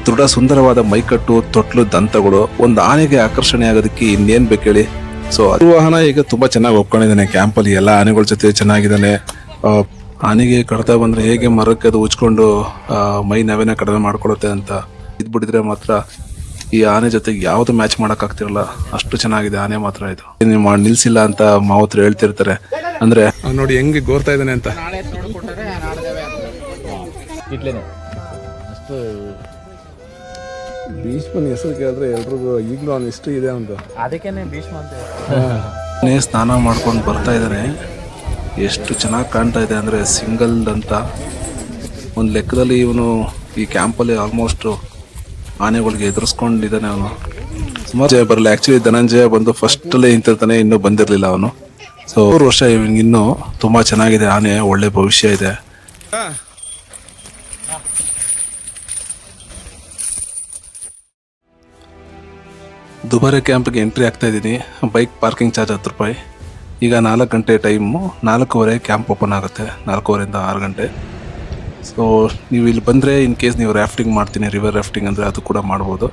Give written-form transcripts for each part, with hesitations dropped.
ದೃಢ ಸುಂದರವಾದ ಮೈಕಟ್ಟು, ತೊಟ್ಲು, ದಂತಗಳು ಒಂದು ಆನೆಗೆ ಆಕರ್ಷಣೆ ಆಗೋದಕ್ಕೆ ಇನ್ನೇನ್ ಬೇಕು ಹೇಳಿ. ಸೊ ಅದು ವಾಹನ ಈಗ ತುಂಬಾ ಚೆನ್ನಾಗಿ ಒಪ್ಕೊಂಡಿದ್ದಾನೆ. ಕ್ಯಾಂಪಲ್ಲಿ ಎಲ್ಲ ಆನೆಗಳ ಜೊತೆ ಚೆನ್ನಾಗಿದ್ದಾನೆ. ಆನೆಗೆ ಕಡ್ತಾ ಬಂದ್ರೆ ಹೇಗೆ ಮರಕ್ಕೆ ಅದು ಉಚ್ಕೊಂಡು ಮೈ ನವೆನ ಕಡಿಮೆ ಮಾಡ್ಕೊಳುತ್ತೆ ಅಂತ ಇದ್ಬಿಟ್ಟಿದ್ರೆ ಮಾತ್ರ ಈ ಆನೆ ಜೊತೆಗೆ ಯಾವ್ದು ಮ್ಯಾಚ್ ಮಾಡಕ್ ಆಗ್ತಿರಲ್ಲ, ಅಷ್ಟು ಚೆನ್ನಾಗಿದೆ ಆನೆ ಮಾತ್ರ. ಇದು ನಿಲ್ಸಿಲ್ಲ ಅಂತ ಮಾವತ್ರ ಹೇಳ್ತಿರ್ತಾರೆ. ಅಂದ್ರೆ ನೋಡಿ ಹೆಂಗೆ ಗೋರ್ತಾ ಇದ್ದಾನೆ ಅಂತ. ಭೀಷ್ಮನ ಹೆಸರು ಕೇಳಿದ್ರೆ ಎಲ್ರಿಗೂ ಈಗಲೂ ಅವ್ನು ಇಷ್ಟು ಇದೆ ಅಂತ, ಅದಕ್ಕೇನೆ ಭೀಷ್ಮ ಅಂತ. ಸ್ನಾನ ಮಾಡ್ಕೊಂಡು ಬರ್ತಾ ಇದ್ದಾನೆ. ಎಷ್ಟು ಚೆನ್ನಾಗಿ ಕಾಣ್ತಾ ಇದೆ ಅಂದ್ರೆ ಸಿಂಗಲ್ ಅಂತ ಒಂದು ಲೆಕ್ಕದಲ್ಲಿ ಇವನು ಈ ಕ್ಯಾಂಪಲ್ಲಿ ಆಲ್ಮೋಸ್ಟ್ ಆನೆಗಳಿಗೆ ಎದುರಿಸ್ಕೊಂಡಿದ್ದಾನೆ ಅವನು. ಸುಮಾರು ಜಯ ಬರಲ್ಲ. ಆಕ್ಚುಲಿ ಧನಂಜಯ ಬಂದು ಫಸ್ಟ್ ಅಲ್ಲೇ ನಿಂತಿರ್ತಾನೆ, ಇನ್ನೂ ಬಂದಿರಲಿಲ್ಲ ಅವನು. ಸೊ 3 ವರ್ಷ ಇನ್ನೂ ತುಂಬಾ ಚೆನ್ನಾಗಿದೆ ಆನೆ, ಒಳ್ಳೆ ಭವಿಷ್ಯ ಇದೆ. ದುಬಾರೆ ಕ್ಯಾಂಪ್ಗೆ ಎಂಟ್ರಿ ಆಗ್ತಾ ಇದ್ದೀನಿ. ಬೈಕ್ ಪಾರ್ಕಿಂಗ್ ಚಾರ್ಜ್ 10 ರೂಪಾಯಿ. ಈಗ 4 ಗಂಟೆ ಟೈಮು, 4:15 ಕ್ಯಾಂಪ್ ಓಪನ್ ಆಗುತ್ತೆ. 4:15 ಇಂದ 6 ಗಂಟೆ. ಸೊ ನೀವು ಇಲ್ಲಿ ಬಂದರೆ ಇನ್ ಕೇಸ್ ನೀವು ರಾಫ್ಟಿಂಗ್ ಮಾಡ್ತೀನಿ, ರಿವರ್ ರಾಫ್ಟಿಂಗ್ ಅಂದರೆ ಅದು ಕೂಡ ಮಾಡ್ಬೋದು.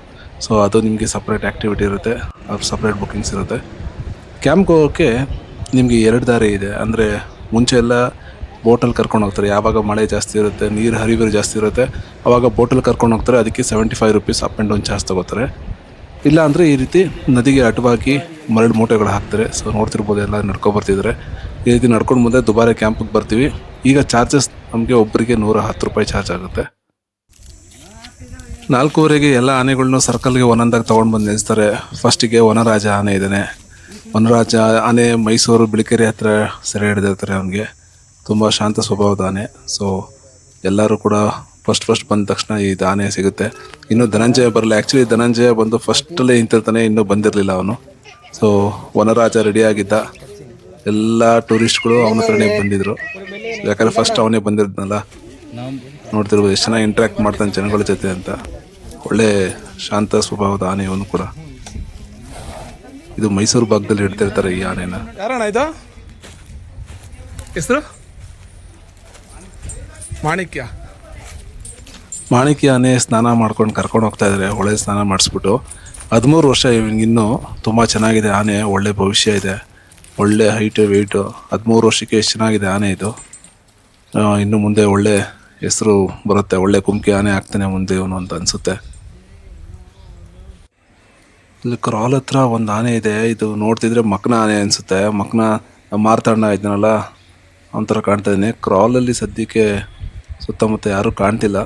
ಸೊ ಅದು ನಿಮಗೆ ಸಪ್ರೇಟ್ ಆ್ಯಕ್ಟಿವಿಟಿ ಇರುತ್ತೆ, ಅವ್ರ ಸಪ್ರೇಟ್ ಬುಕ್ಕಿಂಗ್ಸ್ ಇರುತ್ತೆ. ಕ್ಯಾಂಪ್ಗೆ ಹೋಗೋಕ್ಕೆ ನಿಮಗೆ 2 ದಾರಿ ಇದೆ. ಅಂದರೆ ಮುಂಚೆ ಎಲ್ಲ ಬೋಟಲ್ಲಿ ಕರ್ಕೊಂಡು ಹೋಗ್ತಾರೆ. ಯಾವಾಗ ಮಳೆ ಜಾಸ್ತಿ ಇರುತ್ತೆ, ನೀರು ಹರಿವಿರು ಜಾಸ್ತಿ ಇರುತ್ತೆ, ಆವಾಗ ಬೋಟಲ್ಲಿ ಕರ್ಕೊಂಡು ಹೋಗ್ತಾರೆ. ಅದಕ್ಕೆ 75 rupees up and down charge ತೊಗೋತಾರೆ. ಇಲ್ಲ ಅಂದರೆ ಈ ರೀತಿ ನದಿಗೆ ಅಡ್ಡವಾಗಿ ಮರಳು ಮೂಟೆಗಳು ಹಾಕ್ತಾರೆ. ಸೊ ನೋಡ್ತಿರ್ಬೋದು, ಎಲ್ಲ ನಡ್ಕೊಬರ್ತಿದ್ದಾರೆ. ಈ ರೀತಿ ನಡ್ಕೊಂಡು ಮುಂದೆ ದುಬಾರೆ ಕ್ಯಾಂಪಿಗೆ ಬರ್ತೀವಿ. ಈಗ ಚಾರ್ಜಸ್ ನಮಗೆ ಒಬ್ಬರಿಗೆ 110 ರೂಪಾಯಿ ಚಾರ್ಜ್ ಆಗುತ್ತೆ. 4:15ಗೆ ಎಲ್ಲ ಆನೆಗಳನ್ನೂ ಸರ್ಕಲ್ಗೆ ಒಂದೊಂದಾಗಿ ತೊಗೊಂಡು ಬಂದು ನಿಲ್ಲಿಸ್ತಾರೆ. ಫಸ್ಟಿಗೆ ವನರಾಜ ಆನೆ ಇದ್ದಾನೆ. ವನರಾಜ ಆನೆ ಮೈಸೂರು ಬಿಳಿಕೆರೆ ಹತ್ರ ಸೆರೆ ಹಿಡಿದಿರ್ತಾರೆ. ಅವನಿಗೆ ತುಂಬ ಶಾಂತ ಸ್ವಭಾವದ ಆನೆ. ಸೊ ಎಲ್ಲರೂ ಕೂಡ ಫಸ್ಟ್ ಬಂದ ತಕ್ಷಣ ಈ ಆನೆ ಸಿಗುತ್ತೆ. ಇನ್ನು ಧನಂಜಯ ಬರಲ್ಲ. ಆ್ಯಕ್ಚುಲಿ ಧನಂಜಯ ಬಂದು ಫಸ್ಟಲ್ಲೇ ನಿಂತಿರ್ತಾನೆ, ಇನ್ನೂ ಬಂದಿರಲಿಲ್ಲ ಅವನು. ಸೊ ವನರಾಜ ರೆಡಿಯಾಗಿದ್ದ. ಎಲ್ಲ ಟೂರಿಸ್ಟ್ಗಳು ಅವನ ಹತ್ರನೇ ಬಂದಿದ್ರು, ಯಾಕಂದರೆ ಫಸ್ಟ್ ಅವನೇ ಬಂದಿದ್ನಲ್ಲ. ನೋಡ್ತಿರ್ಬೋದು ಎಷ್ಟು ಚೆನ್ನಾಗಿ ಇಂಟ್ರ್ಯಾಕ್ಟ್ ಮಾಡ್ತಾನೆ ಜನಗಳ ಜೊತೆ ಅಂತ. ಒಳ್ಳೆ ಶಾಂತ ಸ್ವಭಾವದ ಆನೆ ಇವನು ಕೂಡ. ಇದು ಮೈಸೂರು ಭಾಗದಲ್ಲಿ ಹಿಡ್ತಿರ್ತಾರೆ ಈ ಆನೆನ. ಯಾರಣ್ಣ ಇದು ಹೆಸರು? ಮಾಣಿಕ್ಯ ಆನೆ ಸ್ನಾನ ಮಾಡ್ಕೊಂಡು ಕರ್ಕೊಂಡು ಹೋಗ್ತಾ ಇದ್ದಾರೆ. ಒಳ್ಳೆ ಸ್ನಾನ ಮಾಡಿಸ್ಬಿಟ್ಟು 13 ವರ್ಷ ಇನ್ನೂ ತುಂಬ ಚೆನ್ನಾಗಿದೆ ಆನೆ, ಒಳ್ಳೆ ಭವಿಷ್ಯ ಇದೆ. ಒಳ್ಳೆ ಹೈಟು ವೆಯ್ಟು. 13 ವರ್ಷಕ್ಕೆ ಎಷ್ಟು ಚೆನ್ನಾಗಿದೆ ಆನೆ ಇದು. ಇನ್ನು ಮುಂದೆ ಒಳ್ಳೆ ಹೆಸರು ಬರುತ್ತೆ. ಒಳ್ಳೆ ಕುಮ್ಕಿ ಆನೆ ಆಗ್ತಾನೆ ಮುಂದೆ ಇವನು ಅಂತ ಅನಿಸುತ್ತೆ. ಇಲ್ಲಿ ಕ್ರಾಲ್ ಹತ್ರ ಒಂದು ಆನೆ ಇದೆ. ಇದು ನೋಡ್ತಿದ್ರೆ ಮಕ್ನ ಆನೆ ಅನಿಸುತ್ತೆ. ಮಕ್ನ ಮಾರ್ತಣ್ಣ ಇದ್ನಲ್ಲ ಒಂಥರ ಕಾಣ್ತಾ ಇದ್ದೀನಿ. ಕ್ರಾಲಲ್ಲಿ ಸದ್ಯಕ್ಕೆ ಸುತ್ತಮುತ್ತ ಯಾರೂ ಕಾಣ್ತಿಲ್ಲ,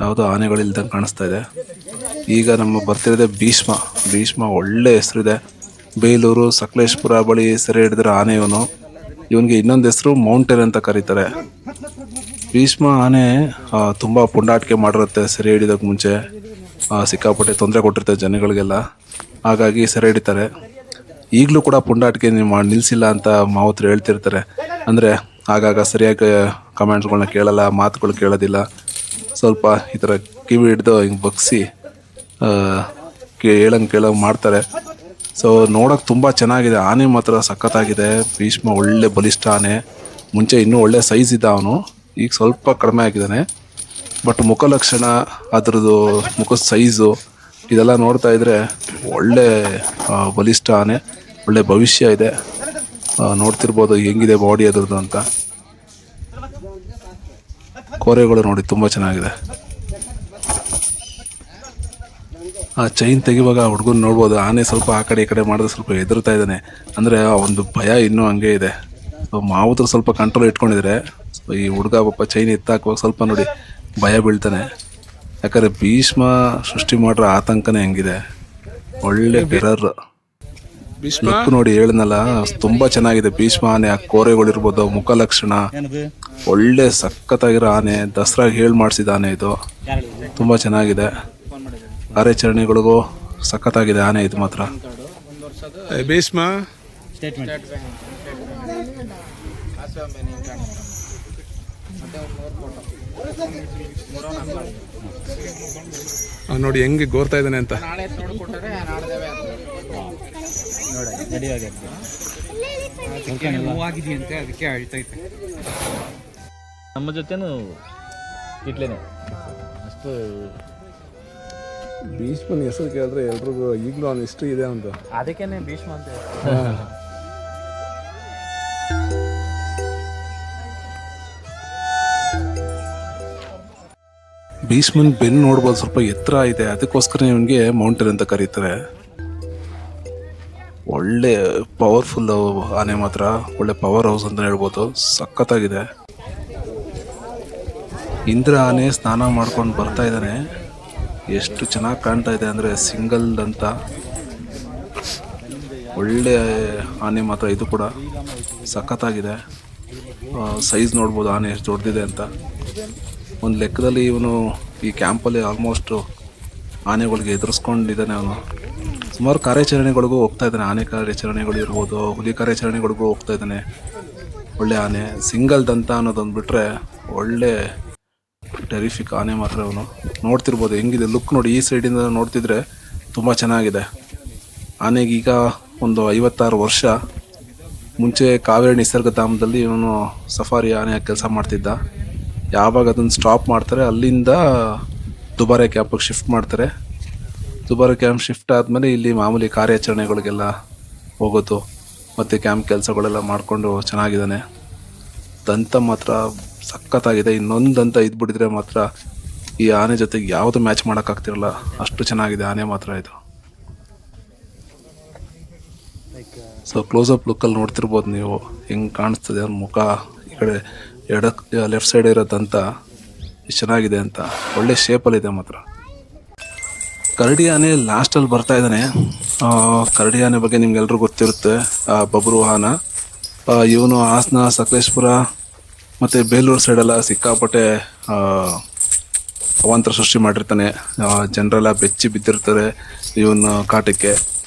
ಯಾವುದೋ ಆನೆಗಳಿಲ್ದಂಗೆ ಕಾಣಿಸ್ತಾ ಇದೆ. ಈಗ ನಮ್ಮ ಬರ್ತಿರೋದೆ ಭೀಷ್ಮ ಒಳ್ಳೆ ಹೆಸರಿದೆ. ಬೇಲೂರು ಸಕಲೇಶ್ಪುರ ಬಳಿ ಸೆರೆ ಹಿಡಿದಿರೋ ಆನೆ ಇವನು. ಇವನಿಗೆ ಇನ್ನೊಂದು ಹೆಸರು ಮೌಂಟೇನ್ ಅಂತ ಕರೀತಾರೆ. ಭೀಷ್ಮ ಆನೆ ತುಂಬ ಪುಂಡಾಟಿಕೆ ಮಾಡಿರುತ್ತೆ. ಸೆರೆ ಹಿಡಿಯೋದಕ್ಕೆ ಮುಂಚೆ ಸಿಕ್ಕಾಪಟ್ಟೆ ತೊಂದರೆ ಕೊಟ್ಟಿರ್ತಾರೆ ಜನಗಳಿಗೆಲ್ಲ, ಹಾಗಾಗಿ ಸೆರೆ ಹಿಡಿತಾರೆ. ಈಗಲೂ ಕೂಡ ಪುಂಡಾಟಿಕೆ ನಿಲ್ಲಿಸಿಲ್ಲ ಅಂತ ಮಾವತ್ರ ಹೇಳ್ತಿರ್ತಾರೆ. ಅಂದರೆ ಆಗಾಗ ಸರಿಯಾಗಿ ಕಮೆಂಟ್ಸ್ಗಳನ್ನ ಕೇಳಲ್ಲ, ಮಾತುಗಳು ಕೇಳೋದಿಲ್ಲ. ಸ್ವಲ್ಪ ಈ ಥರ ಕಿವಿ ಹಿಡ್ದು ಹಿಂಗೆ ಬಗ್ಸಿ ಕೇಳಂಗೆ ಮಾಡ್ತಾರೆ. ಸೊ ನೋಡೋಕೆ ತುಂಬ ಚೆನ್ನಾಗಿದೆ. ಆನೆ ಮಾತ್ರ ಸಖತ್ತಾಗಿದೆ. ಭೀಷ್ಮ ಒಳ್ಳೆ ಬಲಿಷ್ಠ ಆನೆ. ಮುಂಚೆ ಇನ್ನೂ ಒಳ್ಳೆ ಸೈಜ್ ಇದ್ದ ಅವನು, ಈಗ ಸ್ವಲ್ಪ ಕಡಿಮೆ ಆಗಿದ್ದಾನೆ. ಬಟ್ ಮುಖಲಕ್ಷಣ, ಅದರದ್ದು ಮುಖದ ಸೈಜು ಇದೆಲ್ಲ ನೋಡ್ತಾ ಇದ್ದರೆ ಒಳ್ಳೆ ಬಲಿಷ್ಠ ಆನೆ, ಒಳ್ಳೆ ಭವಿಷ್ಯ ಇದೆ. ನೋಡ್ತಿರ್ಬೋದು ಹೆಂಗಿದೆ ಬಾಡಿ ಅದರದ್ದು ಅಂತ. ಕೋರೆಗಳು ನೋಡಿ ತುಂಬ ಚೆನ್ನಾಗಿದೆ. ಆ ಚೈನ್ ತೆಗಿವಾಗ ಹುಡುಗನ ನೋಡ್ಬೋದು. ಆನೆ ಸ್ವಲ್ಪ ಆ ಕಡೆ ಈ ಕಡೆ ಮಾಡಿದ್ರೆ ಸ್ವಲ್ಪ ಹೆದರ್ತಾ ಇದ್ದಾನೆ. ಅಂದರೆ ಒಂದು ಭಯ ಇನ್ನೂ ಹಂಗೆ ಇದೆ. ಮಾವುದ್ರು ಸ್ವಲ್ಪ ಕಂಟ್ರೋಲ್ ಇಟ್ಕೊಂಡಿದ್ರೆ ಈ ಹುಡುಗ ಪಾಪ ಚೈನ್ ಎತ್ತಾಕುವಾಗ ಸ್ವಲ್ಪ ನೋಡಿ ಭಯ ಬೀಳ್ತಾನೆ. ಯಾಕಂದರೆ ಭೀಷ್ಮ ಸೃಷ್ಟಿ ಮಾಡಿರೋ ಆತಂಕನೇ ಹೆಂಗಿದೆ. ಒಳ್ಳೆ ಗಿರರ್ ಲುಕ್ ನೋಡಿ, ಹೇಳಿದ್ನಲ್ಲ ತುಂಬ ಚೆನ್ನಾಗಿದೆ. ಭೀಷ್ಮ ಆನೆ, ಆ ಕೋರೆಗಳಿರ್ಬೋದು, ಮುಖಲಕ್ಷಣ ಒಳ್ಳೆ ಸಖತ್ತಾಗಿರೋ ಆನೆ. ದಸರಾಗೆ ಹೇಳಿ ಮಾಡಿಸಿದ ಆನೆ ಇದು. ತುಂಬ ಚೆನ್ನಾಗಿದೆ. ಕಾರ್ಯಾಚರಣೆಗಳಿಗೂ ಸಖತ್ತಾಗಿದೆ ಆನೆ ಇದು ಮಾತ್ರ. ಭೀಷ್ಮ ನೋಡಿ ಹೆಂಗೆ ಗೋರ್ತಾ ಇದ್ದಾನೆ ಅಂತ. ನಮ್ಮ ಜೊತೆನೂ ಇಟ್ಲೇನೆ ಅಷ್ಟು ಭೀಷ್ಮನ ಹೆಸರು ಕೇಳಿದ್ರೆ ಎಲ್ರಿಗೂ ಈಗಲೂ ಅವ್ನ ಹಿಸ್ಟ್ರಿ ಇದೆ ಅಂತ. ಅದಕ್ಕೇನೆ ಭೀಷ್ಮ ಅಂತ ಹೇಳ್ತಾರೆ. ಭೀಷ್ಮನ್ ಬೆನ್ನು ನೋಡ್ಬೋದು, ಸ್ವಲ್ಪ ಎತ್ತರ ಇದೆ, ಅದಕ್ಕೋಸ್ಕರ ಇವನಿಗೆ ಮೌಂಟೇನ್ ಅಂತ ಕರೀತಾರೆ. ಒಳ್ಳೆ ಪವರ್ಫುಲ್ ಆನೆ, ಮಾತ್ರ ಒಳ್ಳೆ ಪವರ್ ಹೌಸ್ ಅಂತ ಹೇಳ್ಬೋದು. ಸಖತ್ತಾಗಿದೆ. ಇಂದ್ರ ಆನೆ ಸ್ನಾನ ಮಾಡ್ಕೊಂಡು ಬರ್ತಾ ಇದ್ದಾನೆ. ಎಷ್ಟು ಚೆನ್ನಾಗಿ ಕಾಣ್ತಾ ಇದೆ ಅಂದರೆ ಸಿಂಗಲ್ ಅಂತ. ಒಳ್ಳೆ ಆನೆ ಮಾತ್ರ ಇದು ಕೂಡ ಸಖತ್ತಾಗಿದೆ. ಸೈಜ್ ನೋಡ್ಬೋದು ಆನೆ ಎಷ್ಟು ದೊಡ್ಡದಿದೆ ಅಂತ. ಒಂದು ಲೆಕ್ಕದಲ್ಲಿ ಇವನು ಈ ಕ್ಯಾಂಪಲ್ಲಿ ಆಲ್ಮೋಸ್ಟ್ ಆನೆಗಳಿಗೆ ಎದುರಿಸ್ಕೊಂಡಿದ್ದಾನೆ. ಅವನು ಸುಮಾರು ಕಾರ್ಯಾಚರಣೆಗಳಿಗೂ ಹೋಗ್ತಾ ಇದ್ದಾನೆ. ಆನೆ ಕಾರ್ಯಾಚರಣೆಗಳು ಇರ್ಬೋದು, ಹುಲಿ ಕಾರ್ಯಾಚರಣೆಗಳಿಗೂ ಹೋಗ್ತಾ ಇದ್ದಾನೆ. ಒಳ್ಳೆ ಆನೆ, ಸಿಂಗಲ್ ದಂತ ಅನ್ನೋದೊಂದು ಬಿಟ್ಟರೆ ಒಳ್ಳೆ ಟೆರಿಫಿಕ್ ಆನೆ ಮಾತ್ರ. ಅವನು ನೋಡ್ತಿರ್ಬೋದು ಹೆಂಗಿದೆ ಲುಕ್ ನೋಡಿ, ಈ ಸೈಡಿಂದ ನೋಡ್ತಿದ್ರೆ ತುಂಬ ಚೆನ್ನಾಗಿದೆ. ಆನೆಗೀಗ ಒಂದು 56 ವರ್ಷ. ಮುಂಚೆ ಕಾವೇರಿ ನಿಸರ್ಗಧಾಮದಲ್ಲಿ ಇವನು ಸಫಾರಿ ಆನೆ ಕೆಲಸ ಮಾಡ್ತಿದ್ದ. ಯಾವಾಗ ಅದನ್ನು ಸ್ಟಾಪ್ ಮಾಡ್ತಾರೆ ಅಲ್ಲಿಂದ ದುಬಾರೆ ಕ್ಯಾಂಪಿಗೆ ಶಿಫ್ಟ್ ಮಾಡ್ತಾರೆ. ದುಬಾರೆ ಕ್ಯಾಂಪ್ ಶಿಫ್ಟ್ ಆದಮೇಲೆ ಇಲ್ಲಿ ಮಾಮೂಲಿ ಕಾರ್ಯಾಚರಣೆಗಳಿಗೆಲ್ಲ ಹೋಗೋದು ಮತ್ತು ಕ್ಯಾಂಪ್ ಕೆಲಸಗಳೆಲ್ಲ ಮಾಡಿಕೊಂಡು ಚೆನ್ನಾಗಿದ್ದಾನೆ. ದಂತ ಮಾತ್ರ ಸಖತ್ತಾಗಿದೆ. ಇನ್ನೊಂದು ದಂತ ಇದ್ಬಿಟ್ಟಿದ್ರೆ ಮಾತ್ರ ಈ ಆನೆ ಜೊತೆಗೆ ಯಾವುದು ಮ್ಯಾಚ್ ಮಾಡೋಕ್ಕಾಗ್ತಿರಲ್ಲ, ಅಷ್ಟು ಚೆನ್ನಾಗಿದೆ ಆನೆ ಮಾತ್ರ ಇದು. ಸೊ ಕ್ಲೋಸಪ್ ಲುಕ್ಕಲ್ಲಿ ನೋಡ್ತಿರ್ಬೋದು ನೀವು ಹೆಂಗೆ ಕಾಣಿಸ್ತದೆ ಅವ್ನ ಮುಖ. ಈ ಕಡೆ ಲೆಫ್ಟ್ ಸೈಡ್ ಇರೋದಂತ ಎಷ್ಟು ಚೆನ್ನಾಗಿದೆ ಅಂತ. ಒಳ್ಳೆ ಶೇಪಲ್ಲಿದೆ ಮಾತ್ರ. ಕರಡಿ ಆನೆ ಲಾಸ್ಟಲ್ಲಿ ಬರ್ತಾ ಇದ್ದಾನೆ. ಕರಡಿ ಆನೆ ಬಗ್ಗೆ ನಿಮ್ಗೆಲ್ರಿಗೂ ಗೊತ್ತಿರುತ್ತೆ, ಬಬ್ರುವಾಹನ. ಇವನು ಹಾಸನ, ಸಕಲೇಶ್ಪುರ ಮತ್ತು ಬೇಲೂರು ಸೈಡೆಲ್ಲ ಸಿಕ್ಕಾಪಟ್ಟೆ ಅವಾಂತರ ಸೃಷ್ಟಿ ಮಾಡಿರ್ತಾನೆ. ಜನರೆಲ್ಲ ಬೆಚ್ಚಿ ಬಿದ್ದಿರ್ತಾರೆ ಇವನ ಕಾಟಕ್ಕೆ.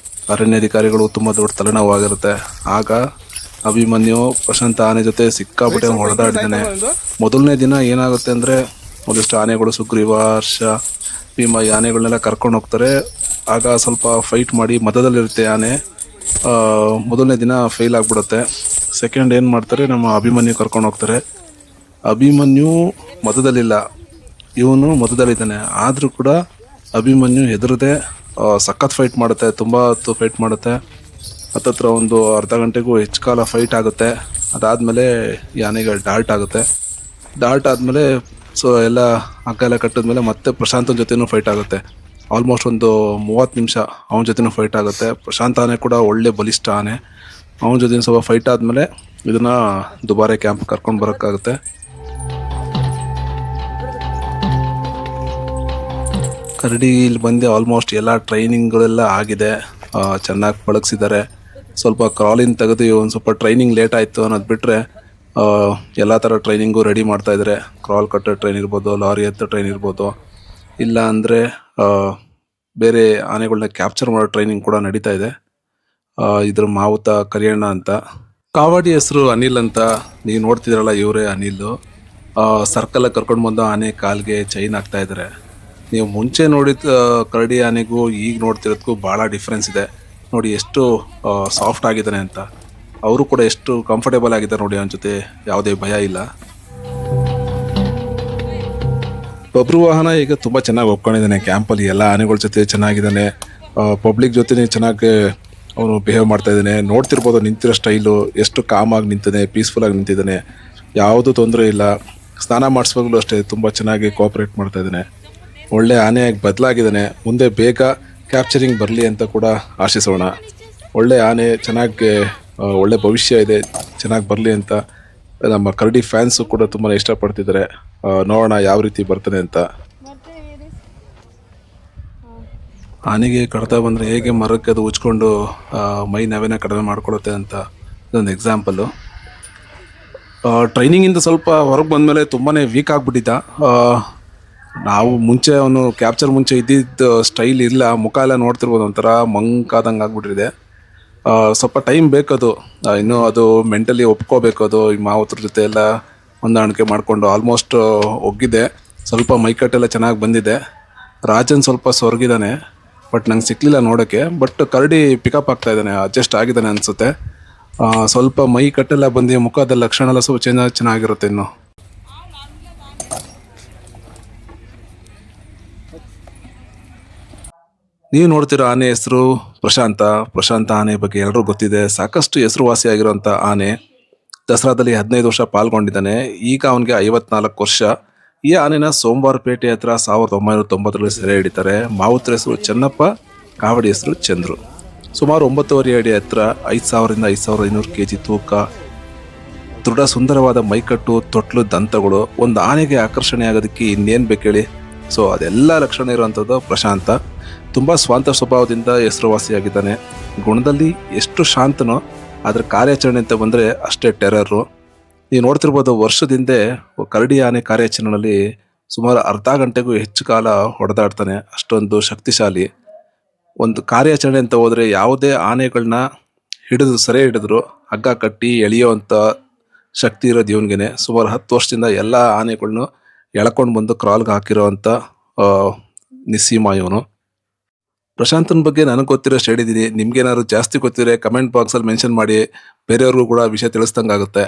ಅರಣ್ಯಾಧಿಕಾರಿಗಳು ತುಂಬ ದೊಡ್ಡ ತಲೆನೋವಾಗಿರುತ್ತೆ. ಆಗ ಅಭಿಮನ್ಯು ಪ್ರಶಾಂತ ಆನೆ ಜೊತೆ ಸಿಕ್ಕಾಪಟ್ಟೆ ಹೊಡೆದಾಡಿದ್ದಾನೆ. ಮೊದಲನೇ ದಿನ ಏನಾಗುತ್ತೆ ಅಂದರೆ, ಒಂದಿಷ್ಟು ಆನೆಗಳು ಸುಗ್ರೀವ, ಹರ್ಷ, ಭೀಮ ಈ ಆನೆಗಳನ್ನೆಲ್ಲ ಕರ್ಕೊಂಡು ಹೋಗ್ತಾರೆ. ಆಗ ಸ್ವಲ್ಪ ಫೈಟ್ ಮಾಡಿ ಮಧ್ಯದಲ್ಲಿರುತ್ತೆ ಆನೆ. ಮೊದಲನೇ ದಿನ ಫೇಲ್ ಆಗಿಬಿಡುತ್ತೆ. ಸೆಕೆಂಡ್ ಏನು ಮಾಡ್ತಾರೆ, ನಮ್ಮ ಅಭಿಮನ್ಯು ಕರ್ಕೊಂಡು ಹೋಗ್ತಾರೆ. ಅಭಿಮನ್ಯು ಮಧ್ಯದಲ್ಲಿಲ್ಲ, ಇವನು ಮಧ್ಯದಲ್ಲಿದ್ದಾನೆ. ಆದರೂ ಕೂಡ ಅಭಿಮನ್ಯು ಹೆದರದೆ ಸಖತ್ ಫೈಟ್ ಮಾಡುತ್ತೆ. ತುಂಬ ಹೊತ್ತು ಫೈಟ್ ಮಾಡುತ್ತೆ. ಹತ್ತತ್ರ ಒಂದು ಅರ್ಧ ಗಂಟೆಗೂ ಹೆಚ್ಚು ಕಾಲ ಫೈಟ್ ಆಗುತ್ತೆ. ಅದಾದಮೇಲೆ ಈ ಆನೆಗೆ ಡಾಲ್ಟ್ ಆಗುತ್ತೆ. ಡಾಲ್ಟ್ ಆದಮೇಲೆ ಸೊ ಎಲ್ಲ ಹಗ್ಗ ಎಲ್ಲ ಕಟ್ಟಿದ್ಮೇಲೆ ಮತ್ತೆ ಪ್ರಶಾಂತನ ಜೊತೆನೂ ಫೈಟ್ ಆಗುತ್ತೆ. ಆಲ್ಮೋಸ್ಟ್ ಒಂದು 30 ನಿಮಿಷ ಅವನ ಜೊತೆನೂ ಫೈಟ್ ಆಗುತ್ತೆ. ಪ್ರಶಾಂತ ಆನೆ ಕೂಡ ಒಳ್ಳೆ ಬಲಿಷ್ಠ ಆನೆ. ಅವನ ಜೊತೆ ಸ್ವಲ್ಪ ಫೈಟ್ ಆದಮೇಲೆ ಇದನ್ನು ದುಬಾರೆ ಕ್ಯಾಂಪ್ ಕರ್ಕೊಂಡು ಬರೋಕ್ಕಾಗುತ್ತೆ. ಕರಡಿ ಇಲ್ಲಿ ಬಂದು ಆಲ್ಮೋಸ್ಟ್ ಎಲ್ಲ ಟ್ರೈನಿಂಗ್ಗಳೆಲ್ಲ ಆಗಿದೆ. ಚೆನ್ನಾಗಿ ಪಳಗಿಸಿದ್ದಾರೆ. ಸ್ವಲ್ಪ ಕ್ರಾಲಿಂಗ್ ತೆಗೆದು ಒಂದು ಸ್ವಲ್ಪ ಟ್ರೈನಿಂಗ್ ಲೇಟ್ ಆಯಿತು ಅನ್ನೋದು ಬಿಟ್ಟರೆ ಎಲ್ಲ ಥರ ಟ್ರೈನಿಂಗು ರೆಡಿ ಮಾಡ್ತಾಯಿದ್ದಾರೆ. ಕ್ರಾಲ್ ಕಟ್ಟೋ ಟ್ರೈನ್ ಇರ್ಬೋದು, ಲಾರಿ ಎತ್ತೋ ಟ್ರೈನ್ ಇರ್ಬೋದು, ಇಲ್ಲ ಅಂದರೆ ಬೇರೆ ಆನೆಗಳನ್ನ ಕ್ಯಾಪ್ಚರ್ ಮಾಡೋ ಟ್ರೈನಿಂಗ್ ಕೂಡ ನಡೀತಾ ಇದೆ. ಇದ್ರ ಮಾವುತ ಕರಿಯಣ್ಣ ಅಂತ. ಕಾವಾಡಿ ಹೆಸರು ಅನಿಲ್ ಅಂತ. ನೀವು ನೋಡ್ತಿದ್ರಲ್ಲ, ಇವರೇ ಅನಿಲ್. ಸರ್ಕಲಾಗಿ ಕರ್ಕೊಂಡು ಬಂದು ಆನೆ ಕಾಲಿಗೆ ಚೈನ್ ಹಾಕ್ತಾ ಇದ್ದಾರೆ. ನೀವು ಮುಂಚೆ ನೋಡಿದ ಕರಡಿ ಆನೆಗೂ ಈಗ ನೋಡ್ತಿರೋದಕ್ಕೂ ಭಾಳ ಡಿಫ್ರೆನ್ಸ್ ಇದೆ. ನೋಡಿ ಎಷ್ಟು ಸಾಫ್ಟ್ ಆಗಿದ್ದಾನೆ ಅಂತ. ಅವರು ಕೂಡ ಎಷ್ಟು ಕಂಫರ್ಟೇಬಲ್ ಆಗಿದ್ದಾರೆ ನೋಡಿ, ಅವನ ಜೊತೆ ಯಾವುದೇ ಭಯ ಇಲ್ಲ. ಬಬ್ರುವಾಹನ ಈಗ ತುಂಬ ಚೆನ್ನಾಗಿ ಒಪ್ಕೊಂಡಿದ್ದಾನೆ ಕ್ಯಾಂಪಲ್ಲಿ. ಎಲ್ಲ ಆನೆಗಳ ಜೊತೆ ಚೆನ್ನಾಗಿದ್ದಾನೆ. ಪಬ್ಲಿಕ್ ಜೊತೆ ಚೆನ್ನಾಗಿ ಅವನು ಬಿಹೇವ್ ಮಾಡ್ತಾ ಇದ್ದಾನೆ. ನೋಡ್ತಿರ್ಬೋದು ನಿಂತಿರೋ ಸ್ಟೈಲು, ಎಷ್ಟು ಕಾಮಾಗಿ ನಿಂತಿದ್ದಾನೆ, ಪೀಸ್ಫುಲ್ಲಾಗಿ ನಿಂತಿದ್ದಾನೆ. ಯಾವುದೂ ತೊಂದರೆ ಇಲ್ಲ. ಸ್ನಾನ ಮಾಡಿಸ್ವಾಗಲೂ ಅಷ್ಟೇ ತುಂಬ ಚೆನ್ನಾಗಿ ಕೋಆಪ್ರೇಟ್ ಮಾಡ್ತಾ ಇದ್ದಾನೆ. ಒಳ್ಳೆ ಆನೆಯಾಗಿ ಬದಲಾಗಿದ್ದಾನೆ. ಮುಂದೆ ಬೇಗ ಕ್ಯಾಪ್ಚರಿಂಗ್ ಬರಲಿ ಅಂತ ಕೂಡ ಆಶಿಸೋಣ. ಒಳ್ಳೆ ಆನೆ, ಚೆನ್ನಾಗಿ ಒಳ್ಳೆ ಭವಿಷ್ಯ ಇದೆ, ಚೆನ್ನಾಗಿ ಬರಲಿ ಅಂತ ನಮ್ಮ ಕರಡಿ ಫ್ಯಾನ್ಸು ಕೂಡ ತುಂಬಾ ಇಷ್ಟಪಡ್ತಿದ್ದಾರೆ. ನೋಡೋಣ ಯಾವ ರೀತಿ ಬರ್ತಾನೆ ಅಂತ. ಆನೆಗೆ ಕಡ್ತಾ ಬಂದರೆ ಹೇಗೆ ಮರಕ್ಕೆ ಅದು ಉಚ್ಕೊಂಡು ಮೈ ನಾವೇನ ಕಡಿಮೆ ಮಾಡ್ಕೊಳುತ್ತೆ ಅಂತ ಇದೊಂದು ಎಕ್ಸಾಂಪಲ್ಲು. ಟ್ರೈನಿಂಗಿಂದ ಸ್ವಲ್ಪ ಹೊರಗೆ ಬಂದಮೇಲೆ ತುಂಬಾ ವೀಕ್ ಆಗಿಬಿಟ್ಟಿದ್ದ. ನಾವು ಮುಂಚೆ ಅವನು ಕ್ಯಾಪ್ಚರ್ ಮುಂಚೆ ಇದ್ದಿದ್ದ ಸ್ಟೈಲ್ ಇಲ್ಲ. ಮುಖ ಎಲ್ಲ ನೋಡ್ತಿರ್ಬೋದು ಒಂಥರ ಮಂಕಾದಂಗೆ ಆಗ್ಬಿಟ್ಟಿದೆ. ಸ್ವಲ್ಪ ಟೈಮ್ ಬೇಕದು. ಇನ್ನೂ ಅದು ಮೆಂಟಲಿ ಒಪ್ಕೋಬೇಕು. ಅದು ಈ ಮಾವುತರ ಜೊತೆ ಎಲ್ಲ ಹೊಂದಾಣಿಕೆ ಮಾಡಿಕೊಂಡು ಆಲ್ಮೋಸ್ಟ್ ಒಗ್ಗಿದೆ. ಸ್ವಲ್ಪ ಮೈಕಟ್ಟೆಲ್ಲ ಚೆನ್ನಾಗಿ ಬಂದಿದೆ. ರಾಜನ್ ಸ್ವಲ್ಪ ಸೊರಗಿದ್ದಾನೆ, ಬಟ್ ನಂಗೆ ಸಿಕ್ಕಲಿಲ್ಲ ನೋಡೋಕ್ಕೆ. ಬಟ್ ಕರಡಿ ಪಿಕಪ್ ಆಗ್ತಾ ಇದ್ದಾನೆ, ಅಡ್ಜಸ್ಟ್ ಆಗಿದ್ದಾನೆ ಅನಿಸುತ್ತೆ. ಸ್ವಲ್ಪ ಮೈ ಕಟ್ಟೆಲ್ಲ ಬಂದು ಮುಖದ ಲಕ್ಷಣ ಎಲ್ಲ ಸ್ವಲ್ಪ ಚೆನ್ನಾಗಿರುತ್ತೆ ಇನ್ನು. ನೀವು ನೋಡ್ತಿರೋ ಆನೆ ಹೆಸರು ಪ್ರಶಾಂತ ಆನೆ ಬಗ್ಗೆ ಎಲ್ಲರೂ ಗೊತ್ತಿದೆ. ಸಾಕಷ್ಟು ಹೆಸರುವಾಸಿಯಾಗಿರುವಂಥ ಆನೆ. ದಸರಾದಲ್ಲಿ 15 ವರ್ಷ ಪಾಲ್ಗೊಂಡಿದ್ದಾನೆ. ಈಗ ಅವನಿಗೆ 54 ವರ್ಷ. ಈ ಆನೆನ ಸೋಮವಾರಪೇಟೆ ಹತ್ರ 1990ರಲ್ಲಿ ಸೆರೆ ಹಿಡಿತಾರೆ. ಮಾವುತ್ರ ಹೆಸರು ಚೆನ್ನಪ್ಪ, ಕಾವಡಿ ಹೆಸರು ಚಂದ್ರು. ಸುಮಾರು 9.5 ಅಡಿ ಎತ್ತರ, 5000ರಿಂದ 5500 kg ತೂಕ, ದೃಢ ಸುಂದರವಾದ ಮೈಕಟ್ಟು, ತೊಟ್ಲು, ದಂತಗಳು. ಒಂದು ಆನೆಗೆ ಆಕರ್ಷಣೆ ಆಗೋದಕ್ಕೆ ಇನ್ನೇನು ಬೇಕು ಹೇಳಿ. ಸೊ ಅದೆಲ್ಲ ಲಕ್ಷಣ ಇರುವಂಥದ್ದು ಪ್ರಶಾಂತ. ತುಂಬ ಸ್ವಾಂತ ಸ್ವಭಾವದಿಂದ ಹೆಸರುವಾಸಿಯಾಗಿದ್ದಾನೆ. ಗುಣದಲ್ಲಿ ಎಷ್ಟು ಶಾಂತನೋ ಆದರೆ ಕಾರ್ಯಾಚರಣೆ ಅಂತ ಬಂದರೆ ಅಷ್ಟೇ ಟೆರರು. ನೀವು ನೋಡ್ತಿರ್ಬೋದು, ವರ್ಷದಿಂದೆ ಕರಡಿ ಆನೆ ಕಾರ್ಯಾಚರಣೆಯಲ್ಲಿ ಸುಮಾರು ಅರ್ಧ ಗಂಟೆಗೂ ಹೆಚ್ಚು ಕಾಲ ಹೊಡೆದಾಡ್ತಾನೆ. ಅಷ್ಟೊಂದು ಶಕ್ತಿಶಾಲಿ. ಒಂದು ಕಾರ್ಯಾಚರಣೆ ಅಂತ ಹೋದರೆ ಯಾವುದೇ ಆನೆಗಳನ್ನ ಸೆರೆ ಹಿಡಿದ್ರು ಹಗ್ಗ ಕಟ್ಟಿ ಎಳೆಯುವಂಥ ಶಕ್ತಿ ಇರೋದು ಇವನಿಗೆ. ಸುಮಾರು 10 ವರ್ಷದಿಂದ ಎಲ್ಲ ಆನೆಗಳನ್ನೂ ಎಳ್ಕೊಂಡು ಬಂದು ಕ್ರಾಲ್ಗೆ ಹಾಕಿರೋವಂಥ ನಿಸ್ಸೀಮ ಇವನು. ಪ್ರಶಾಂತನ ಬಗ್ಗೆ ನನಗೆ ಗೊತ್ತಿರೋಷ್ಟು ಹೇಳಿದ್ದೀನಿ. ನಿಮ್ಗೇನಾದ್ರು ಜಾಸ್ತಿ ಗೊತ್ತಿದ್ರೆ ಕಮೆಂಟ್ ಬಾಕ್ಸಲ್ಲಿ ಮೆನ್ಷನ್ ಮಾಡಿ, ಬೇರೆಯವ್ರಿಗೂ ಕೂಡ ವಿಷಯ ತಿಳಿಸ್ದಂಗಾಗುತ್ತೆ.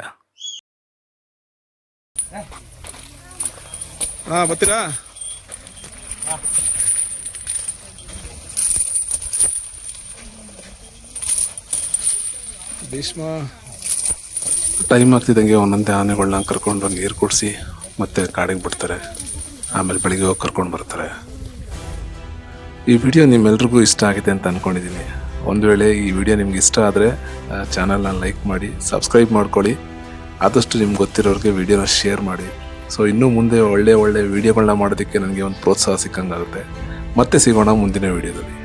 ಬರ್ತೀರಾ? ಭೀಷ್ಮ ಟೈಮ್ ಆಗ್ತಿದ್ದಂಗೆ ಒಂದೊಂದೇ ಆನೆಗಳನ್ನ ಕರ್ಕೊಂಡು ನೀರು ಕುಡಿಸಿ ಮತ್ತೆ ಕಾಡಿಗೆ ಬಿಡ್ತಾರೆ. ಆಮೇಲೆ ಬೆಳಿಗ್ಗೆ ಹೋಗಿ ಕರ್ಕೊಂಡು ಬರ್ತಾರೆ. ಈ ವಿಡಿಯೋ ನಿಮ್ಮೆಲ್ರಿಗೂ ಇಷ್ಟ ಆಗಿದೆ ಅಂತ ಅಂದ್ಕೊಂಡಿದ್ದೀನಿ. ಒಂದು ವೇಳೆ ಈ ವಿಡಿಯೋ ನಿಮ್ಗೆ ಇಷ್ಟ ಆದರೆ ಚಾನಲ್ನ ಲೈಕ್ ಮಾಡಿ, ಸಬ್ಸ್ಕ್ರೈಬ್ ಮಾಡ್ಕೊಳ್ಳಿ. ಆದಷ್ಟು ನಿಮ್ಗೆ ಗೊತ್ತಿರೋರಿಗೆ ವಿಡಿಯೋನ ಶೇರ್ ಮಾಡಿ. ಸೊ ಇನ್ನೂ ಮುಂದೆ ಒಳ್ಳೆ ವಿಡಿಯೋಗಳನ್ನ ಮಾಡೋದಕ್ಕೆ ನನಗೆ ಒಂದು ಪ್ರೋತ್ಸಾಹ ಸಿಕ್ಕಂಗಾಗುತ್ತೆ. ಮತ್ತೆ ಸಿಗೋಣ ಮುಂದಿನ ವಿಡಿಯೋದಲ್ಲಿ.